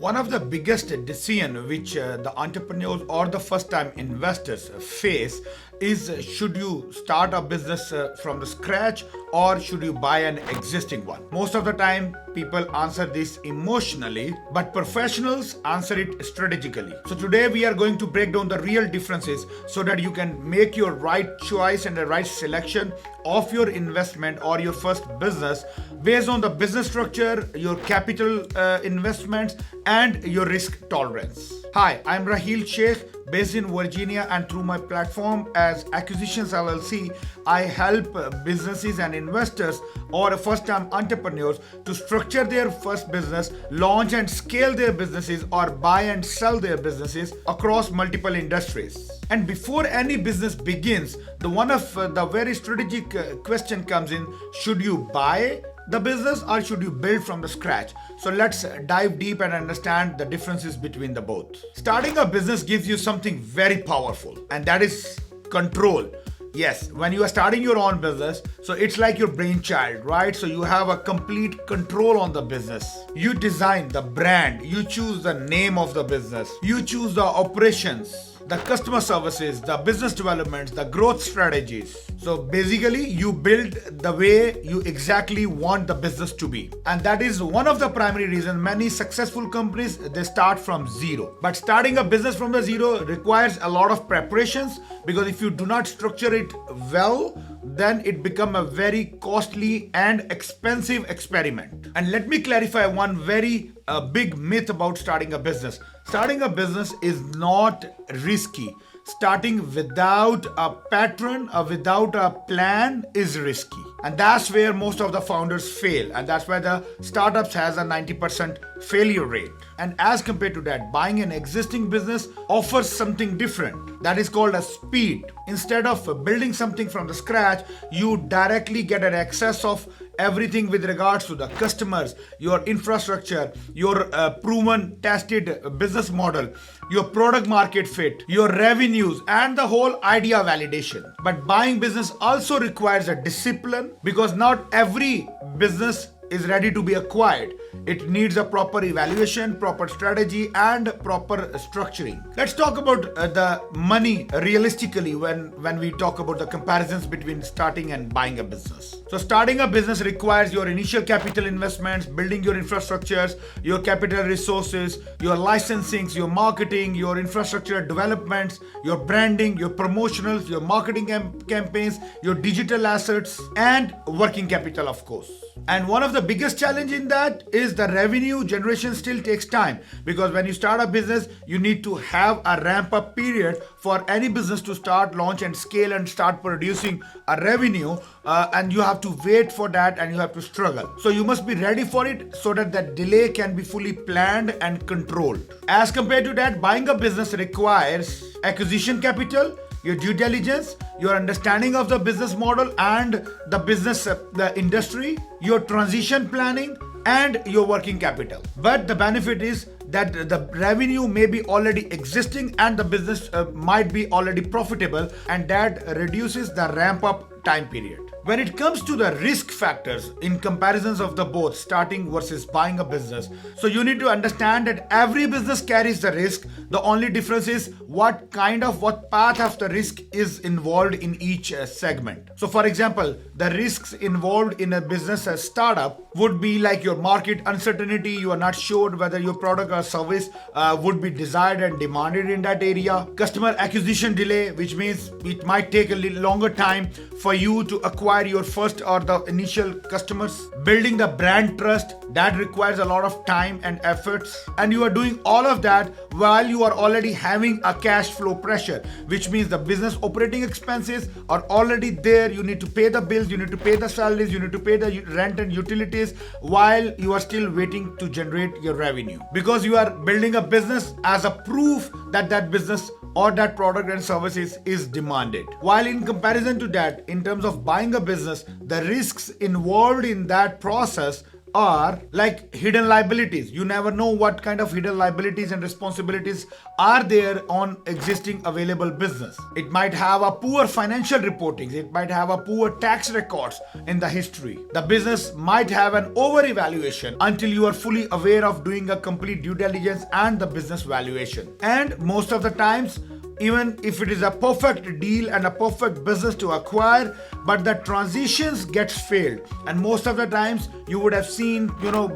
One of the biggest decisions which the entrepreneurs or the first time investors face is should you start a business from the scratch or should you buy an existing one? Most of the time people answer this emotionally, but professionals answer it strategically. So today we are going to break down the real differences so that you can make your right choice and the right selection of your investment or your first business based on the business structure, your capital investments, and your risk tolerance. Hi, I'm Rahil Sheikh, based in Virginia, and through my platform as Acquisitions LLC, I help businesses and investors or first-time entrepreneurs to structure their first business, launch and scale their businesses, or buy and sell their businesses across multiple industries. And before any business begins, the very strategic question comes in: should you buy the business or should you build from the scratch? So let's dive deep and understand the differences between the both. Starting a business gives you something very powerful, and that is control. Yes, when you are starting your own business, so it's like your brainchild, right? So you have a complete control on the business. You design the brand, you choose the name of the business, you choose the operations, the customer services, the business development, the growth strategies. So basically, you build the way you exactly want the business to be. And that is one of the primary reasons many successful companies, they start from zero. But starting a business from the zero requires a lot of preparations, because if you do not structure it well, then it becomes a very costly and expensive experiment. And let me clarify one very big myth about starting a business. Starting a business is not risky. Starting without a pattern or without a plan is risky. And that's where most of the founders fail. And that's why the startups has a 90% failure rate. And as compared to that, buying an existing business offers something different. That is called a speed. Instead of building something from the scratch, you directly get an access of everything with regards to the customers, your infrastructure, your proven, tested business model, your product market fit, your revenues, and the whole idea validation. But buying business also requires a discipline, because not every business is ready to be acquired. It needs a proper evaluation, proper strategy, and proper structuring. Let's talk about the money realistically when we talk about the comparisons between starting and buying a business. So starting a business requires your initial capital investments, building your infrastructures, your capital resources, your licensings, your marketing, your infrastructure developments, your branding, your promotionals, your marketing campaigns, your digital assets, and working capital, of course. And one of the biggest challenge in that is the revenue generation still takes time, because when you start a business, you need to have a ramp up period for any business to start, launch, and scale and start producing a revenue. And you have to wait for that, and you have to struggle. So you must be ready for it so that that delay can be fully planned and controlled. As compared to that, buying a business requires acquisition capital, your due diligence, your understanding of the business model and the business, the industry, your transition planning, and your working capital. But the benefit is that the revenue may be already existing and the business might be already profitable, and that reduces the ramp up time period. When it comes to the risk factors in comparisons of the both starting versus buying a business, so you need to understand that every business carries the risk. The only difference is what path of the risk is involved in each segment. So for example, the risks involved in a business startup would be like your market uncertainty. You are not sure whether your product or service would be desired and demanded in that area. Customer acquisition delay, which means it might take a little longer time for you to acquire your first or the initial customers. Building the brand trust, that requires a lot of time and efforts, and you are doing all of that while you are already having a cash flow pressure, which means the business operating expenses are already there. You need to pay the bills, you need to pay the salaries, you need to pay the rent and utilities while you are still waiting to generate your revenue, because you are building a business as a proof that that business or that product and services is demanded. While in comparison to that, in terms of buying a business, the risks involved in that process are like hidden liabilities. You never know what kind of hidden liabilities and responsibilities are there on existing available business. It might have a poor financial reporting, it might have a poor tax records in the history. The business might have an over evaluation until you are fully aware of doing a complete due diligence and the business valuation. And most of the times, even if it is a perfect deal and a perfect business to acquire, but the transitions gets failed. And most of the times you would have seen,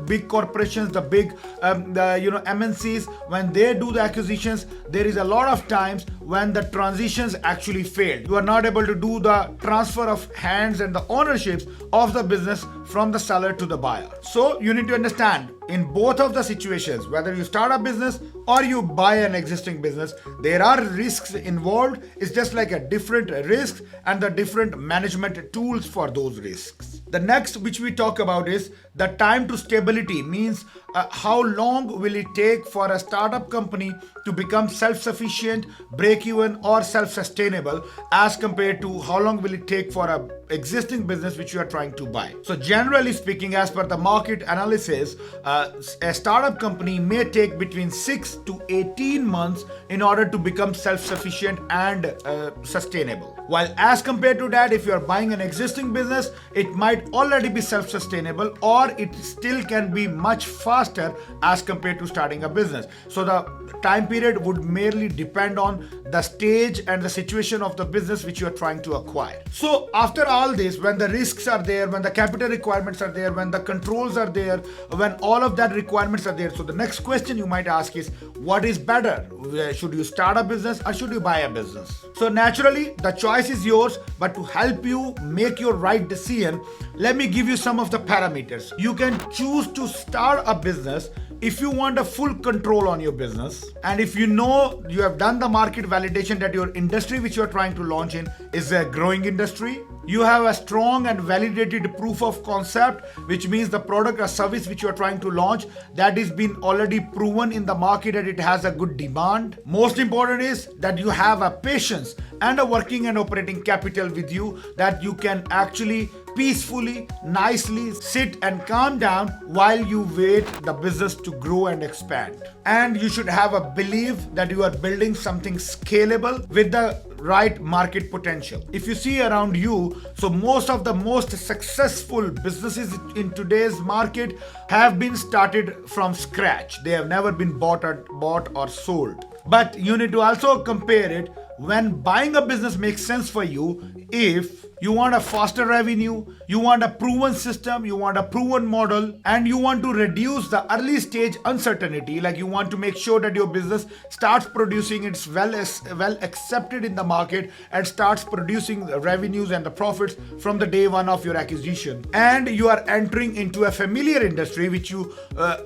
big corporations, the big MNCs, when they do the acquisitions, there is a lot of times when the transitions actually fail. You are not able to do the transfer of hands and the ownerships of the business from the seller to the buyer. So you need to understand, in both of the situations, whether you start a business or you buy an existing business, there are risks involved. It's just like a different risks and the different management tools for those risks. The next which we talk about is the time to stability, means how long will it take for a startup company to become self-sufficient, break-even or self-sustainable, as compared to how long will it take for a existing business which you are trying to buy. So generally speaking, as per the market analysis, a startup company may take between 6 to 18 months in order to become self-sufficient and sustainable. While as compared to that, if you are buying an existing business, it might already be self-sustainable, or it still can be much faster as compared to starting a business. So the time period would merely depend on the stage and the situation of the business which you are trying to acquire. So after all this, when the risks are there, when the capital requirements are there, when the controls are there, when all of that requirements are there, so the next question you might ask is, what is better? Should you start a business or should you buy a business? So naturally, the choice is yours, but to help you make your right decision, let me give you some of the parameters. You can choose to start a business if you want a full control on your business, and if you know you have done the market validation that your industry which you are trying to launch in is a growing industry, you have a strong and validated proof of concept, which means the product or service which you are trying to launch, that is been already proven in the market that it has a good demand. Most important is that you have a patience and a working and operating capital with you, that you can actually peacefully, nicely sit and calm down while you wait the business to grow and expand. And you should have a belief that you are building something scalable with the right market potential. If you see around you, so most of the most successful businesses in today's market have been started from scratch. They have never been bought or sold. But you need to also compare it. When buying a business makes sense for you, if you want a faster revenue, you want a proven system, you want a proven model, and you want to reduce the early stage uncertainty, like you want to make sure that your business starts producing, it's well accepted in the market and starts producing the revenues and the profits from the day one of your acquisition. And you are entering into a familiar industry which you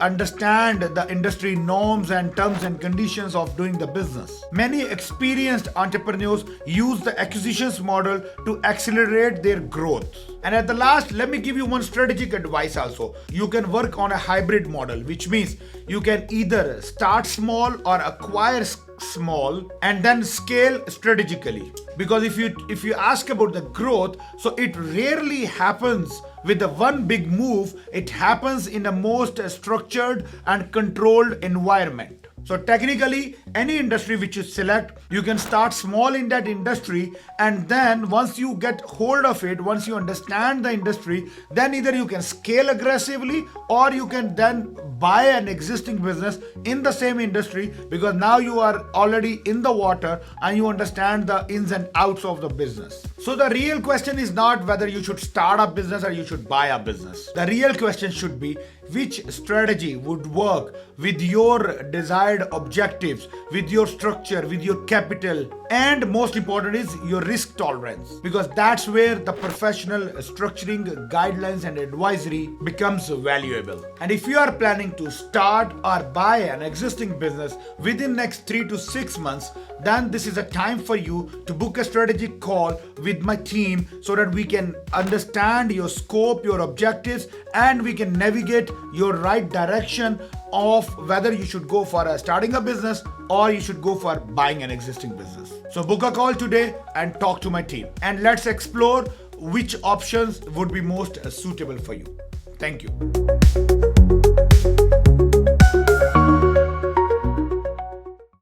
understand the industry norms and terms and conditions of doing the business. Many experienced entrepreneurs use the acquisitions model to accelerate their growth. And at the last, let me give you one strategic advice also. You can work on a hybrid model, which means you can either start small or acquire small and then scale strategically. Because if you ask about the growth, so it rarely happens with the one big move. It happens in the most structured and controlled environment. So technically, any industry which you select, you can start small in that industry, and then once you get hold of it, once you understand the industry, then either you can scale aggressively or you can then buy an existing business in the same industry, because now you are already in the water and you understand the ins and outs of the business. So the real question is not whether you should start a business or you should buy a business. The real question should be, which strategy would work with your desired objectives, with your structure, with your capital, and most important is your risk tolerance, because that's where the professional structuring, guidelines and advisory becomes valuable. And if you are planning to start or buy an existing business within next 3 to 6 months, then this is a time for you to book a strategic call with my team, so that we can understand your scope, your objectives, and we can navigate your right direction of whether you should go for starting a business or you should go for buying an existing business. So book a call today and talk to my team, and let's explore which options would be most suitable for you. Thank you.